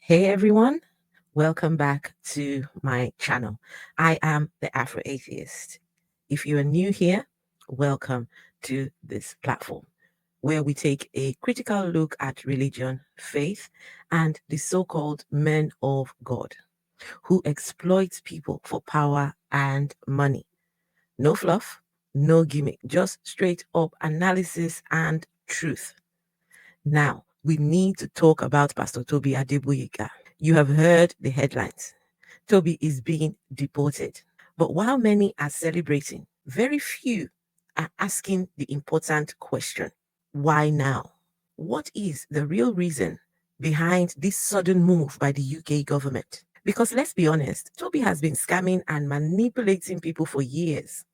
Hey everyone, welcome back to my channel. I am the Afro Atheist. If you are new here, welcome to this platform where we take a critical look at religion, faith, and the so-called men of God who exploit people for power and money. No fluff, no gimmick, just straight up analysis and truth. Now, we need to talk about Pastor Tobi Adegboyega. You have heard the headlines. Tobi is being deported. But while many are celebrating, very few are asking the important question: why now? What is the real reason behind this sudden move by the UK government? Because let's be honest, Tobi has been scamming and manipulating people for years.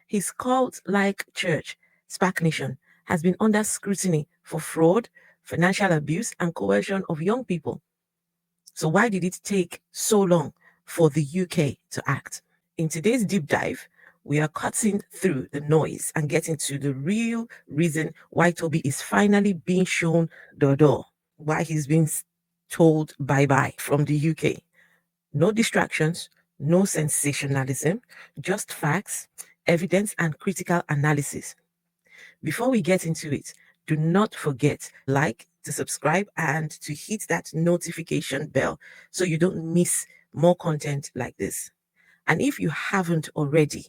His cult-like church, SPAC Nation, has been under scrutiny for fraud, financial abuse, and coercion of young people. So why did it take so long for the UK to act? In today's deep dive, we are cutting through the noise and getting to the real reason why Tobi is finally being shown the door, why he's been told bye-bye from the UK. No distractions, no sensationalism, just facts, evidence, and critical analysis. Before we get into it, do not forget to subscribe and to hit that notification bell so you don't miss more content like this. And if you haven't already,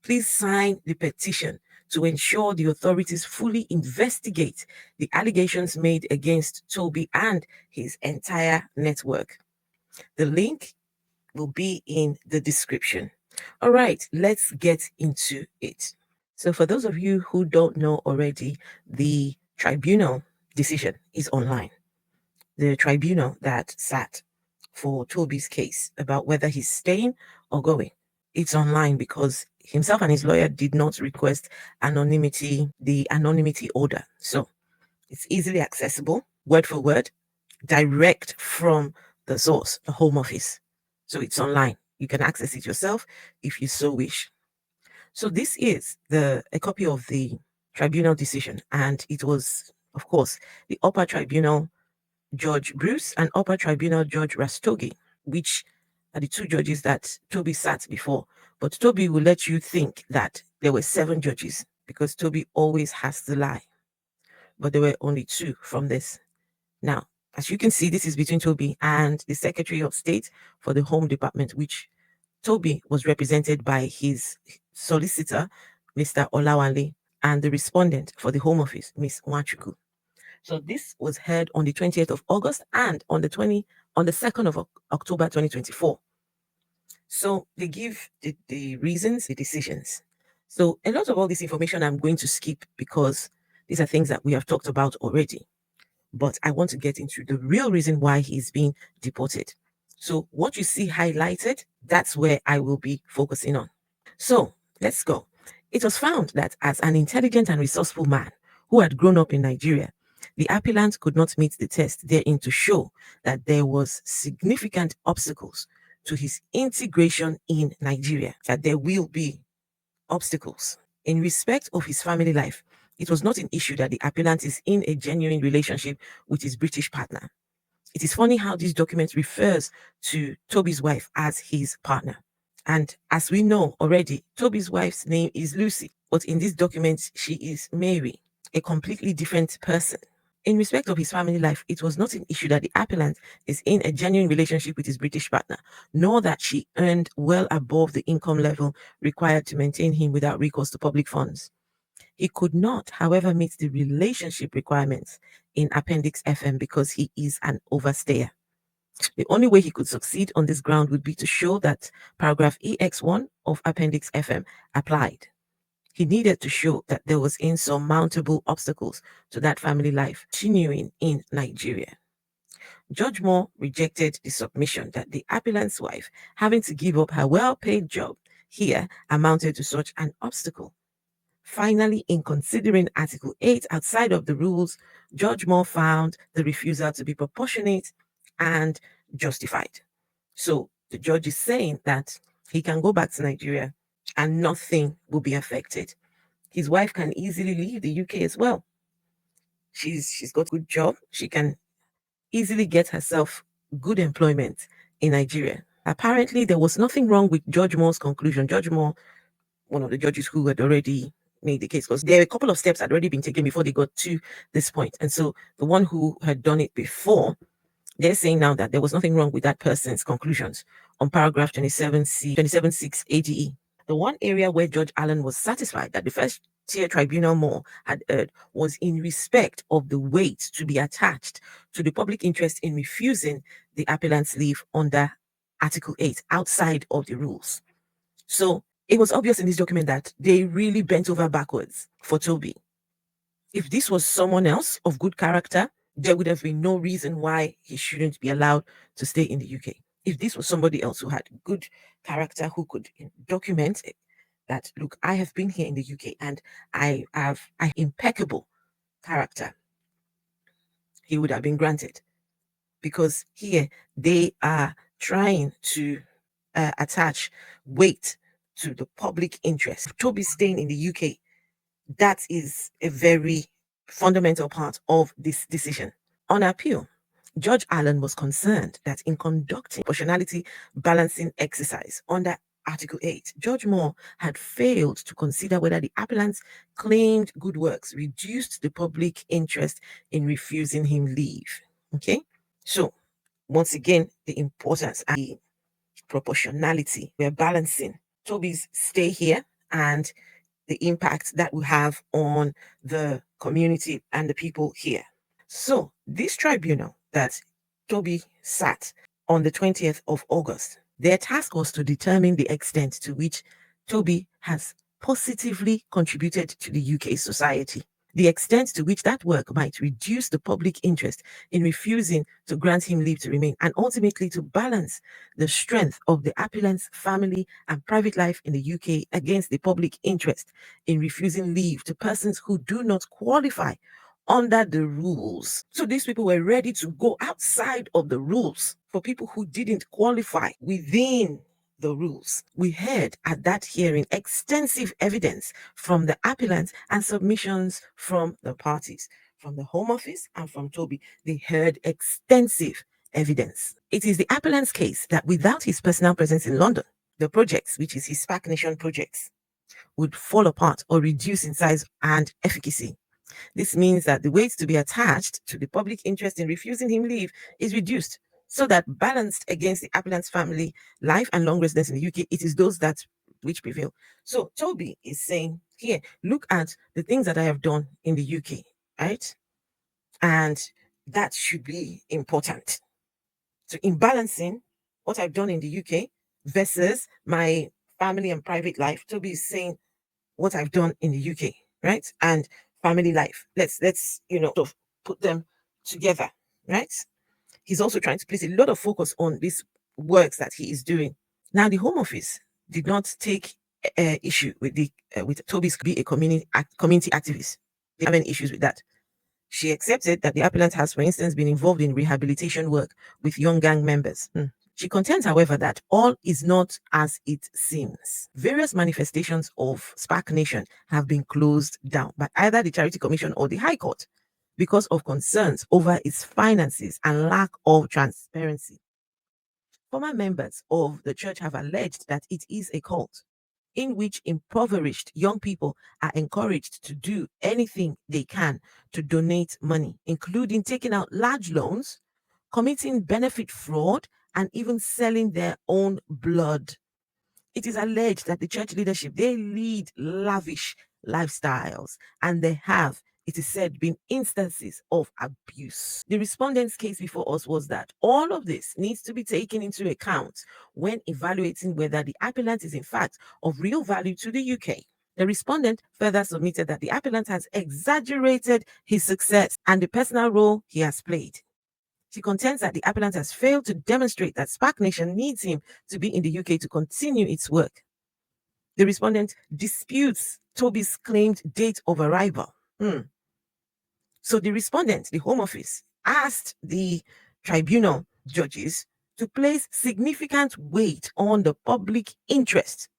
please sign the petition to ensure the authorities fully investigate the allegations made against Tobi and his entire network. The link will be in the description. All right, let's get into it. So for those of you who don't know already, the tribunal decision is online. The tribunal that sat for Tobi's case about whether he's staying or going. It's online because himself and his lawyer did not request the anonymity order. So it's easily accessible, word for word, direct from the source, the Home Office. So it's online. You can access it yourself if you so wish. So this is a copy of the tribunal decision, and it was, of course, the upper tribunal Judge Bruce and upper tribunal Judge Rastogi, which are the two judges that Tobi sat before. But Tobi will let you think that there were 7 judges because Tobi always has to lie. But there were only 2 from this. Now, as you can see, this is between Tobi and the Secretary of State for the Home Department, which Tobi was represented by his solicitor, Mr. Olawale, and the respondent for the Home Office, Ms. Nwachukwu. So this was heard on the 20th of August and on the 2nd of October 2024. So they give the reasons, the decisions. So a lot of all this information I'm going to skip because these are things that we have talked about already. But I want to get into the real reason why he's being deported. So what you see highlighted, that's where I will be focusing on. So let's go. It was found that as an intelligent and resourceful man who had grown up in Nigeria, the appellant could not meet the test therein to show that there was significant obstacles to his integration in Nigeria, that there will be obstacles. In respect of his family life, it was not an issue that the appellant is in a genuine relationship with his British partner. It is funny how this document refers to Tobi's wife as his partner. And as we know already, Tobi's wife's name is Lucy, but in this document, she is Mary, a completely different person. In respect of his family life, it was not an issue that the appellant is in a genuine relationship with his British partner, nor that she earned well above the income level required to maintain him without recourse to public funds. He could not, however, meet the relationship requirements in Appendix FM because he is an overstayer. The only way he could succeed on this ground would be to show that paragraph EX1 of Appendix FM applied. He needed to show that there was insurmountable obstacles to that family life continuing in Nigeria. Judge Moore rejected the submission that the appellant's wife having to give up her well-paid job here amounted to such an obstacle. Finally, in considering Article 8 outside of the rules, Judge Moore found the refusal to be proportionate and justified. So the judge is saying that he can go back to Nigeria and nothing will be affected. His wife can easily leave the UK as well. She's got a good job. She can easily get herself good employment in Nigeria. Apparently, there was nothing wrong with Judge Moore's conclusion. Judge Moore, one of the judges who had already made the case, because there were a couple of steps had already been taken before they got to this point. And so the one who had done it before, they're saying now that there was nothing wrong with that person's conclusions on paragraph 27.6 AGE. The one area where Judge Allen was satisfied that the first tier tribunal more had erred was in respect of the weight to be attached to the public interest in refusing the appellant's leave under Article 8 outside of the rules. So it was obvious in this document that they really bent over backwards for Tobi. If this was someone else of good character, there would have been no reason why he shouldn't be allowed to stay in the UK. If this was somebody else who had good character, who could document it, that, look, I have been here in the UK and I have impeccable character, he would have been granted. Because here they are trying to attach weight to the public interest. Tobi staying in the UK, that is a very fundamental part of this decision. On appeal, Judge Allen was concerned that in conducting proportionality balancing exercise under Article 8, Judge Moore had failed to consider whether the appellant's claimed good works reduced the public interest in refusing him leave. Okay, so once again, the importance and the proportionality, we're balancing Tobi's stay here and the impact that will have on the community and the people here. So this tribunal that Tobi sat on the 20th of August, their task was to determine the extent to which Tobi has positively contributed to the UK society, the extent to which that work might reduce the public interest in refusing to grant him leave to remain, and ultimately to balance the strength of the appellant's family and private life in the UK against the public interest in refusing leave to persons who do not qualify under the rules. So these people were ready to go outside of the rules for people who didn't qualify within the rules. We heard at that hearing extensive evidence from the appellant and submissions from the parties, from the Home Office and from Tobi. They heard extensive evidence. It is the appellant's case that without his personal presence in London, the projects, which is his SPAC Nation projects, would fall apart or reduce in size and efficacy. This means that the weight to be attached to the public interest in refusing him leave is reduced, so that balanced against the appellant's family life and long residence in the UK, it is those that which prevail. So Tobi is saying here, look at the things that I have done in the UK, right? And that should be important. So in balancing what I've done in the UK versus my family and private life, Tobi is saying what I've done in the UK, right? And family life. Let's sort of put them together, right? He's also trying to place a lot of focus on these works that he is doing. Now, the Home Office did not take issue with Tobi's be a community activist. They have any issues with that. She accepted that the appellant has, for instance, been involved in rehabilitation work with young gang members. She contends, however, that all is not as it seems. Various manifestations of SPAC Nation have been closed down by either the Charity Commission or the High Court because of concerns over its finances and lack of transparency. Former members of the church have alleged that it is a cult in which impoverished young people are encouraged to do anything they can to donate money, including taking out large loans, committing benefit fraud, and even selling their own blood. It is alleged that the church leadership, they lead lavish lifestyles, and they have, it is said, been instances of abuse. The respondent's case before us was that all of this needs to be taken into account when evaluating whether the appellant is in fact of real value to the UK. The respondent further submitted that the appellant has exaggerated his success and the personal role he has played. She contends that the appellant has failed to demonstrate that SPAC Nation needs him to be in the UK to continue its work. The respondent disputes Tobi's claimed date of arrival. So the respondent, the Home Office, asked the tribunal judges to place significant weight on the public interest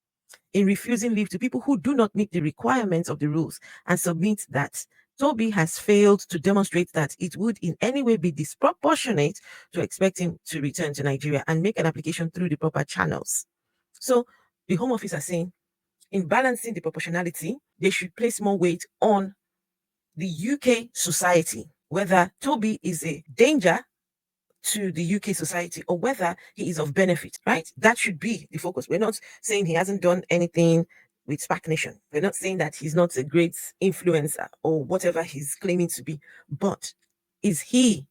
in refusing leave to people who do not meet the requirements of the rules, and submit that Tobi has failed to demonstrate that it would in any way be disproportionate to expect him to return to Nigeria and make an application through the proper channels. So the Home Office are saying, in balancing the proportionality, they should place more weight on the UK society, whether Tobi is a danger to the UK society or whether he is of benefit, right? That should be the focus. We're not saying he hasn't done anything with SPAC Nation. We're not saying that he's not a great influencer or whatever he's claiming to be, but is he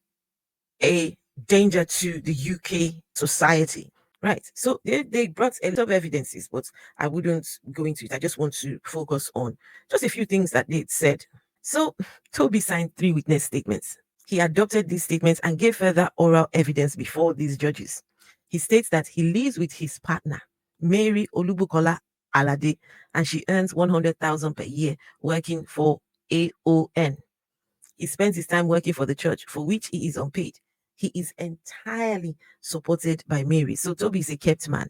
a danger to the UK society? Right. So they brought a lot of evidences, but I wouldn't go into it. I just want to focus on just a few things that they said. So Tobi signed 3 witness statements. He adopted these statements and gave further oral evidence before these judges. He states that he lives with his partner, Mary Olubukola Alade, and she earns 100,000 per year working for AON. He spends his time working for the church, for which he is unpaid. He is entirely supported by Mary. So Tobi is a kept man.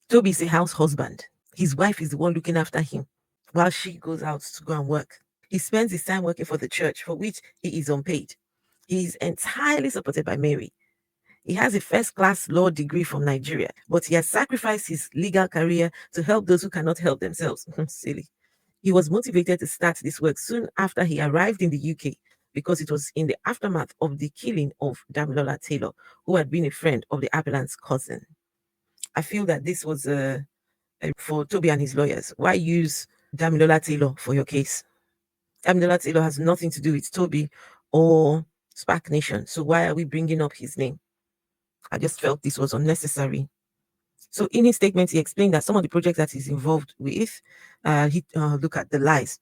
Tobi is a house husband. His wife is the one looking after him while she goes out to go and work. He spends his time working for the church, for which he is unpaid. He is entirely supported by Mary. He has a first-class law degree from Nigeria, but he has sacrificed his legal career to help those who cannot help themselves. Silly. He was motivated to start this work soon after he arrived in the UK because it was in the aftermath of the killing of Damilola Taylor, who had been a friend of the appellant's cousin. I feel that this was for Tobi and his lawyers. Why use Damilola Taylor for your case? Damilola Taylor has nothing to do with Tobi or SPAC Nation. So why are we bringing up his name? I just felt this was unnecessary. So in his statement, he explained that some of the projects that he's involved with, look at the lies.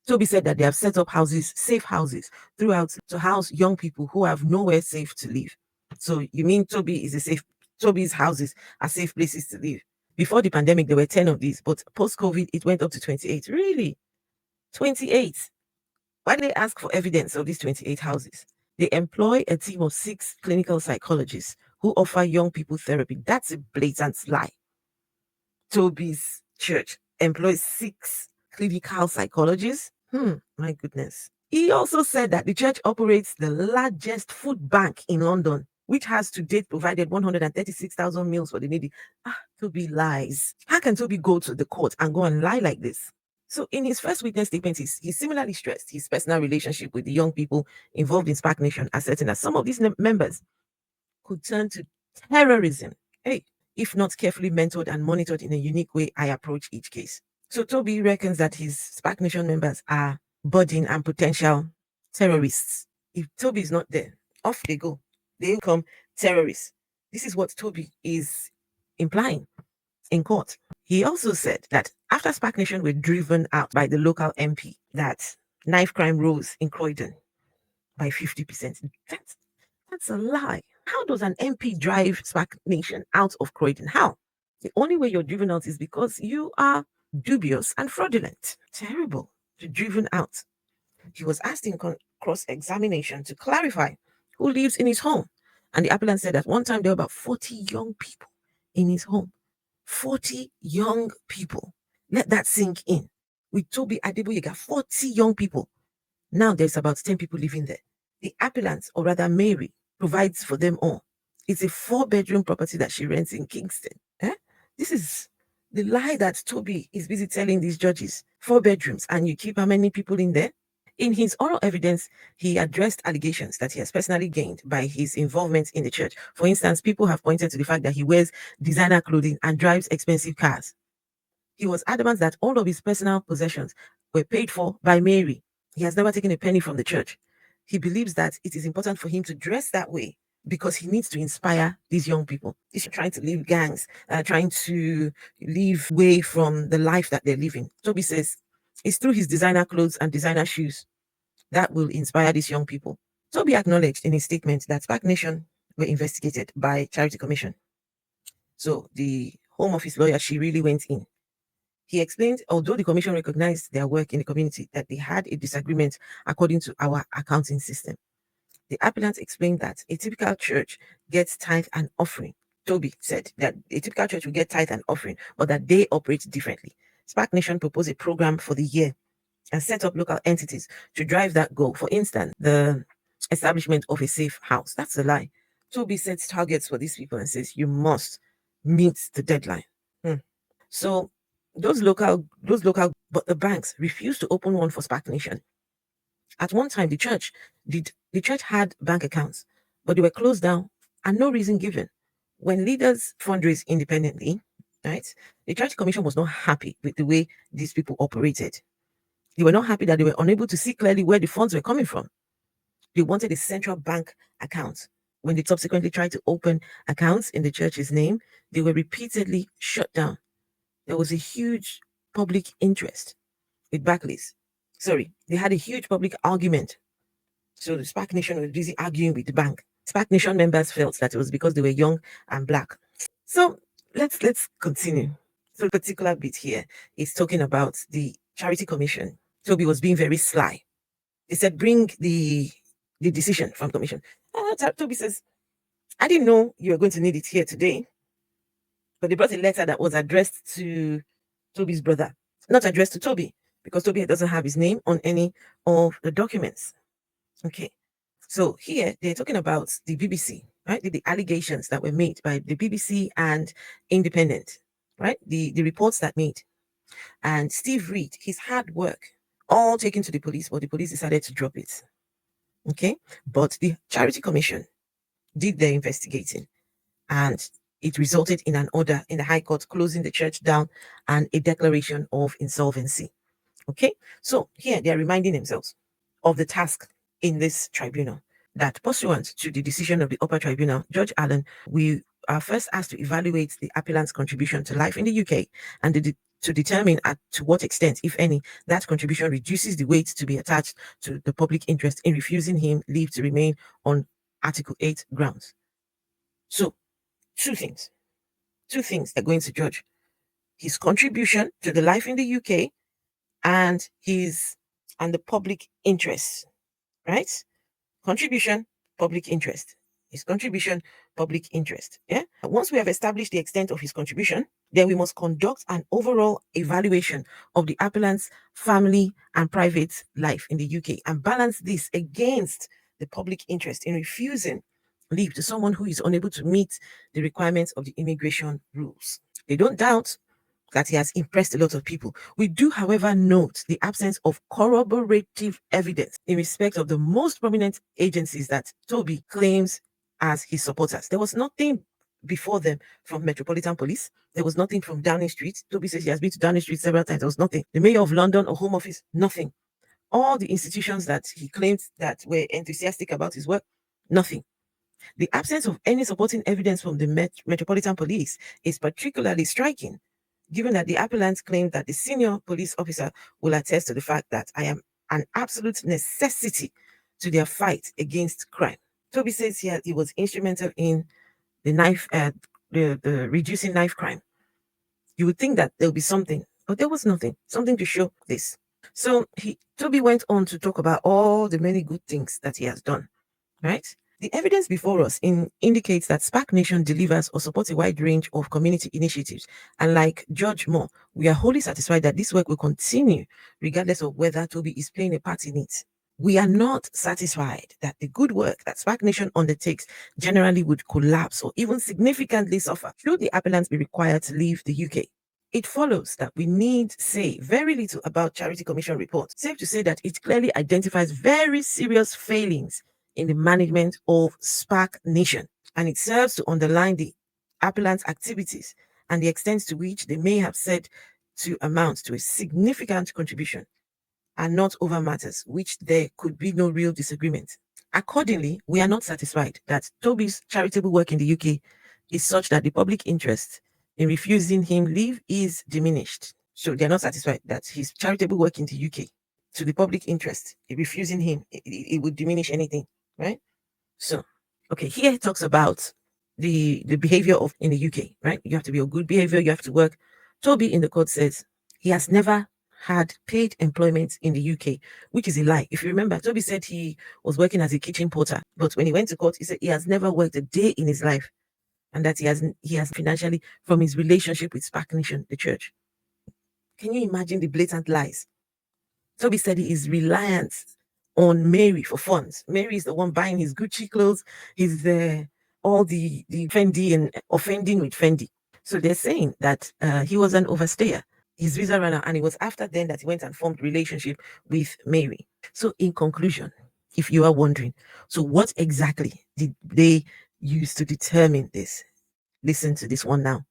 Tobi said that they have set up houses, safe houses, throughout to house young people who have nowhere safe to live. So you mean Tobi's houses are safe places to live? Before the pandemic, there were 10 of these, but post-COVID, it went up to 28. Really? 28? Why did they ask for evidence of these 28 houses? They employ a team of 6 clinical psychologists who offer young people therapy. That's a blatant lie. Tobi's church employs 6 clinical psychologists. My goodness. He also said that the church operates the largest food bank in London, which has to date provided 136,000 meals for the needy. Tobi lies. How can Tobi go to the court and go and lie like this? So in his first witness statement, he similarly stressed his personal relationship with the young people involved in SPAC Nation, asserting that some of these members could turn to terrorism. Hey, if not carefully mentored and monitored in a unique way, I approach each case. So Tobi reckons that his SPAC Nation members are budding and potential terrorists. If Tobi is not there, off they go. They become terrorists. This is what Tobi is implying in court. He also said that after SPAC Nation were driven out by the local MP, that knife crime rose in Croydon by 50%. That's a lie. How does an MP drive SPAC Nation out of Croydon? How? The only way you're driven out is because you are dubious and fraudulent. Terrible. You're driven out. He was asked in cross-examination to clarify who lives in his home. And the appellant said that one time there were about 40 young people in his home. 40 young people. Let that sink in. With Tobi Adegboyega, 40 young people. Now there's about 10 people living there. The appellant, or rather Mary, provides for them all. It's a 4-bedroom property that she rents in Kingston. This is the lie that Tobi is busy telling these judges. 4 bedrooms, and you keep how many people in there? In his oral evidence, he addressed allegations that he has personally gained by his involvement in the church. For instance, people have pointed to the fact that he wears designer clothing and drives expensive cars. He was adamant that all of his personal possessions were paid for by Mary. He has never taken a penny from the church. He believes that it is important for him to dress that way because he needs to inspire these young people. He's trying to leave gangs, trying to live away from the life that they're living. Tobi says it's through his designer clothes and designer shoes that will inspire these young people. Tobi acknowledged in his statement that SPAC Nation were investigated by Charity Commission. So the Home Office lawyer, she really went in. He explained, although the commission recognized their work in the community, that they had a disagreement according to our accounting system. The appellant explained that a typical church gets tithe and offering. Tobi said that a typical church will get tithe and offering, but that they operate differently. SPAC Nation proposed a program for the year and set up local entities to drive that goal. For instance, the establishment of a safe house. That's a lie. Tobi sets targets for these people and says, you must meet the deadline. So but the banks refused to open one for SPAC Nation. At one time, the church had bank accounts, but they were closed down and no reason given. When leaders fundraise independently, right, the church commission was not happy with the way these people operated. They were not happy that they were unable to see clearly where the funds were coming from. They wanted a central bank account. When they subsequently tried to open accounts in the church's name, they were repeatedly shut down. There was a huge public interest with Barclays. Sorry, they had a huge public argument. So the SPAC Nation was busy arguing with the bank. SPAC Nation members felt that it was because they were young and black. So let's continue. So the particular bit here is talking about the Charity Commission. Tobi was being very sly. They said, bring the decision from commission. Tobi says, I didn't know you were going to need it here today. But they brought a letter that was addressed to Tobi's brother, not addressed to Tobi, because Tobi doesn't have his name on any of the documents. Okay. So here they're talking about the BBC, right? The allegations that were made by the BBC and Independent, right? The reports that made. And Steve Reed, his hard work, all taken to the police, but the police decided to drop it. Okay. But the Charity Commission did their investigating, and it resulted in an order in the High Court closing the church down and a declaration of insolvency. Okay. So here they are reminding themselves of the task in this tribunal, that pursuant to the decision of the upper tribunal, Judge Allen, we are first asked to evaluate the appellant's contribution to life in the UK and to determine to what extent, if any, that contribution reduces the weight to be attached to the public interest in refusing him leave to remain on Article 8 grounds. So, two things are going to judge: his contribution to the life in the UK and the public interest, right? Contribution, public interest. His contribution, public interest. Yeah. Once we have established the extent of his contribution, then we must conduct an overall evaluation of the appellant's family and private life in the UK and balance this against the public interest in refusing leave to someone who is unable to meet the requirements of the immigration rules. They don't doubt that he has impressed a lot of people. We do, however, note the absence of corroborative evidence in respect of the most prominent agencies that Tobi claims as his supporters. There was nothing before them from Metropolitan Police. There was nothing from Downing Street. Tobi says he has been to Downing Street several times. There was nothing. The Mayor of London or Home Office, nothing. All the institutions that he claimed that were enthusiastic about his work, nothing. The absence of any supporting evidence from the Metropolitan Police is particularly striking, given that the appellants claim that the senior police officer will attest to the fact that I am an absolute necessity to their fight against crime. Tobi says here he was instrumental in the reducing knife crime. You would think that there'll be something, but there was nothing to show this. So Tobi went on to talk about all the many good things that he has done, right? The evidence before us indicates that SPAC Nation delivers or supports a wide range of community initiatives. And like Judge Moore, we are wholly satisfied that this work will continue regardless of whether Tobi is playing a part in it. We are not satisfied that the good work that SPAC Nation undertakes generally would collapse or even significantly suffer should the appellants be required to leave the UK. It follows that we need say very little about Charity Commission report, safe to say that it clearly identifies very serious failings in the management of SPAC Nation, and it serves to underline the appellant's activities and the extent to which they may have said to amount to a significant contribution and not over matters which there could be no real disagreement. Accordingly, we are not satisfied that Tobi's charitable work in the UK is such that the public interest in refusing him leave is diminished. So they're not satisfied that his charitable work in the UK to the public interest, refusing him, it would diminish anything, right? So, okay, here he talks about the behavior of in the UK, right? You have to be a good behavior, you have to work. Tobi in the court says he has never had paid employment in the UK, which is a lie. If you remember, Tobi said he was working as a kitchen porter, but when he went to court, he said he has never worked a day in his life, and that he has financially from his relationship with SPAC Nation, the church. Can you imagine the blatant lies? Tobi said his reliance on Mary for funds. Mary is the one buying his Gucci clothes, his all the Fendi and offending with Fendi. So they're saying that he was an overstayer. His visa ran out, and it was after then that he went and formed relationship with Mary. So in conclusion, if you are wondering, so what exactly did they use to determine this? Listen to this one now.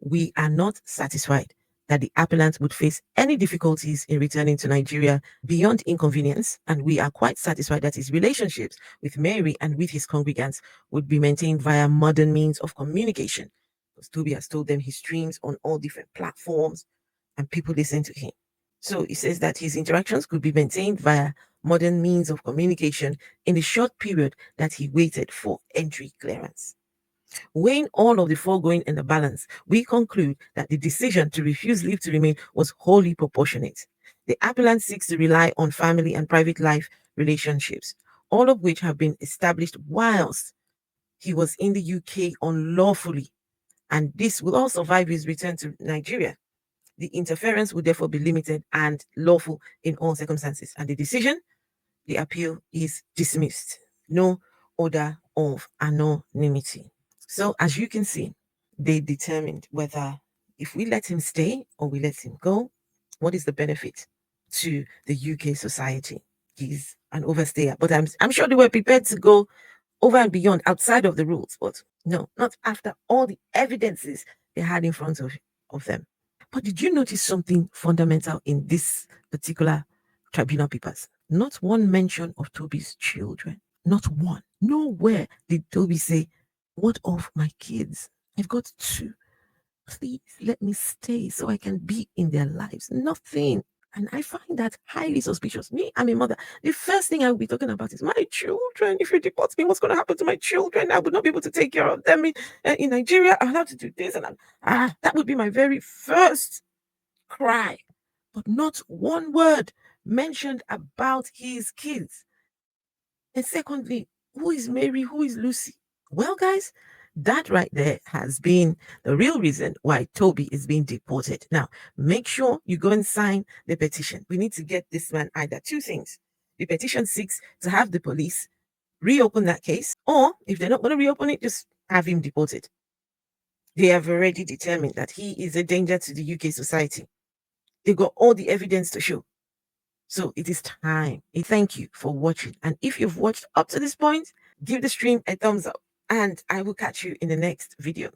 We are not satisfied that the appellant would face any difficulties in returning to Nigeria beyond inconvenience, and we are quite satisfied that his relationships with Mary and with his congregants would be maintained via modern means of communication. Because Tobi has told them he streams on all different platforms and people listen to him. So he says that his interactions could be maintained via modern means of communication in the short period that he waited for entry clearance. Weighing all of the foregoing in the balance, we conclude that the decision to refuse leave to remain was wholly proportionate. The appellant seeks to rely on family and private life relationships, all of which have been established whilst he was in the UK unlawfully, and this will all survive his return to Nigeria. The interference would therefore be limited and lawful in all circumstances, and the appeal is dismissed. No order of anonymity. So as you can see, they determined whether if we let him stay or we let him go, what is the benefit to the UK society? He's an overstayer, but I'm sure they were prepared to go over and beyond outside of the rules, but no, not after all the evidences they had in front of them. But did you notice something fundamental in this particular tribunal papers? Not one mention of Tobi's children. Not one. Nowhere did Tobi say, what of my kids? I've got two. Please let me stay so I can be in their lives. Nothing. And I find that highly suspicious. Me, I'm a mother. The first thing I will be talking about is my children. If you deport me, what's going to happen to my children? I would not be able to take care of them in Nigeria. I'll have to do this. And that would be my very first cry. But not one word mentioned about his kids. And secondly, who is Mary? Who is Lucy? Well, guys, that right there has been the real reason why Tobi is being deported. Now, make sure you go and sign the petition. We need to get this man either two things. The petition seeks to have the police reopen that case, or if they're not going to reopen it, just have him deported. They have already determined that he is a danger to the UK society. They got all the evidence to show. So it is time. Thank you for watching. And if you've watched up to this point, give the stream a thumbs up. And I will catch you in the next video.